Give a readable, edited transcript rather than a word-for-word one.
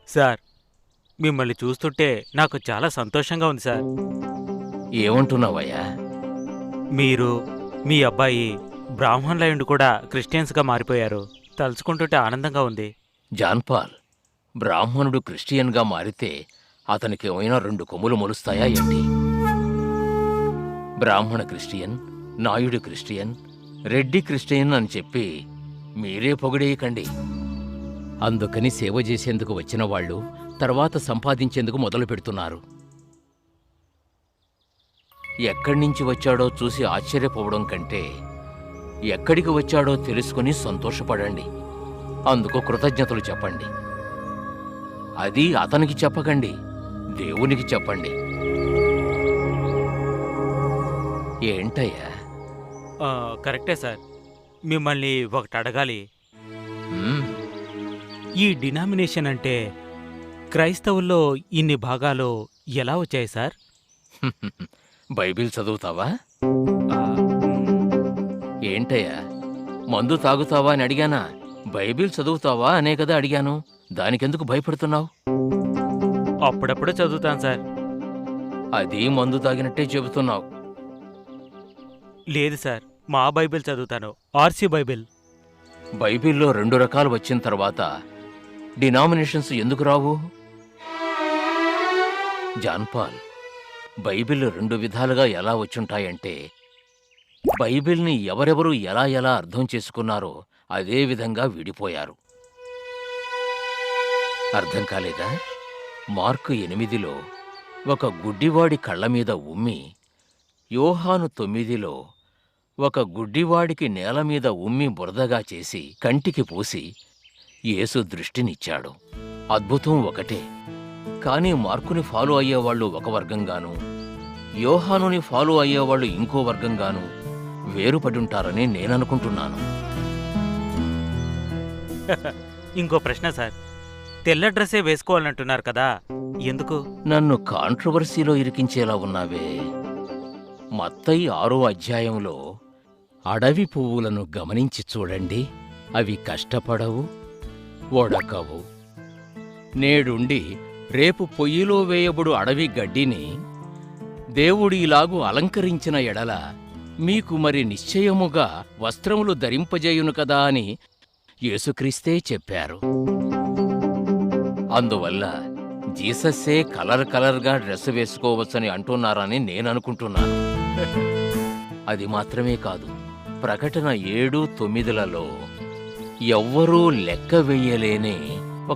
Sir, మిమ్మల్ని చూస్తుంటే నాకు చాలా సంతోషంగా ఉంది సార్. ఏమంటున్నావయ్యా? మీరు, మీ అబ్బాయి బ్రాహ్మణులయుండి కూడా క్రిస్టియన్స్‌గా మారిపోయారు. తలుచుకుంటుంటే ఆనందంగా ఉంది. జాన్పాల్, బ్రాహ్మణుడు క్రిస్టియన్గా మారితే అతనికి ఏమైనా 2 కొమ్ములు మొలుస్తాయా ఏంటి? బ్రాహ్మణ Christian, Naidu Christian, Reddy Christian అని చెప్పి మీరే పొగిడేయకండి. అందుకని సేవ చేసేందుకు వచ్చిన వాళ్ళు తర్వాత సంపాదించేందుకు మొదలు పెడుతున్నారు. ఎక్కడి నుంచి వచ్చాడో చూసి ఆశ్చర్యపోవడం కంటే ఎక్కడికి వచ్చాడో తెలుసుకుని సంతోషపడండి. అందుకు కృతజ్ఞతలు చెప్పండి. అది అతనికి చెప్పకండి, దేవునికి చెప్పండి. ఏంటయ్యా? కరెక్టే సార్. మిమ్మల్ని ఒకటి అడగాలి. హ్మ్, ఈ డినామినేషన్ అంటే క్రైస్తవుల్లో ఇన్ని భాగాలు ఎలా వచ్చాయి సార్? బైబిల్ చదువుతావా? ఆ, ఏంటయ్యా, మందు తాగుతావా అని అడిగానా? బైబిల్ చదువుతావా అనే కదా అడిగాను. దానికెందుకు భయపడుతున్నావు? అప్పుడప్పుడు చదువుతాను సార్. అది మందు తాగినట్టే చెబుతున్నావు. లేదు సార్, మా బైబిల్ చదువుతాను. RC Bible. బైబిల్లో 2 రకాలు వచ్చిన తర్వాత డినామినేషన్స్ ఎందుకు రావు? జాన్పాల్, బైబిల్ 2 విధాలుగా ఎలా వచ్చుంటాయంటే బైబిల్ని ఎవరెవరు ఎలా ఎలా అర్థం చేసుకున్నారో అదే విధంగా విడిపోయారు. అర్థం కాలేదా? మార్కు 8లో ఒక గుడ్డివాడి కళ్ళ మీద ఉమ్మి, యోహాను 9లో ఒక గుడ్డివాడికి నేల మీద ఉమ్మి బురదగా చేసి కంటికి పూసి యేసు దృష్టినిచ్చాడు. అద్భుతం ఒకటే, కానీ మార్కుని ఫాలో అయ్యేవాళ్ళు ఒక వర్గంగాను, యోహానుని ఫాలో అయ్యేవాళ్ళు ఇంకో వర్గంగాను వేరుపడుంటారని నేననుకుంటున్నాను. ఇంకో ప్రశ్న సార్. తెల్ల డ్రెస్సే వేసుకోవాలంటున్నారు కదా, ఎందుకు? నన్ను కాంట్రవర్సీలో ఇరికించేలా ఉన్నావే. మత్తయి 6వ అధ్యాయంలో అడవి పువ్వులను గమనించి చూడండి, అవి కష్టపడవు, ఒడకవు. నేడుండి రేపు పొయ్యిలో వేయబడు అడవి గడ్డిని దేవుడు ఇలాగు అలంకరించిన ఎడల మీకు మరి నిశ్చయముగా వస్త్రములు ధరింపజేయును కదా అని యేసుక్రీస్తే చెప్పారు. అందువల్ల జీసస్సే కలర్గా డ్రెస్ వేసుకోవచ్చని అంటున్నారని నేననుకుంటున్నాను. అది మాత్రమే కాదు, ప్రకటన 7:9లలో ఎవ్వరూ లెక్క వెయ్యలేని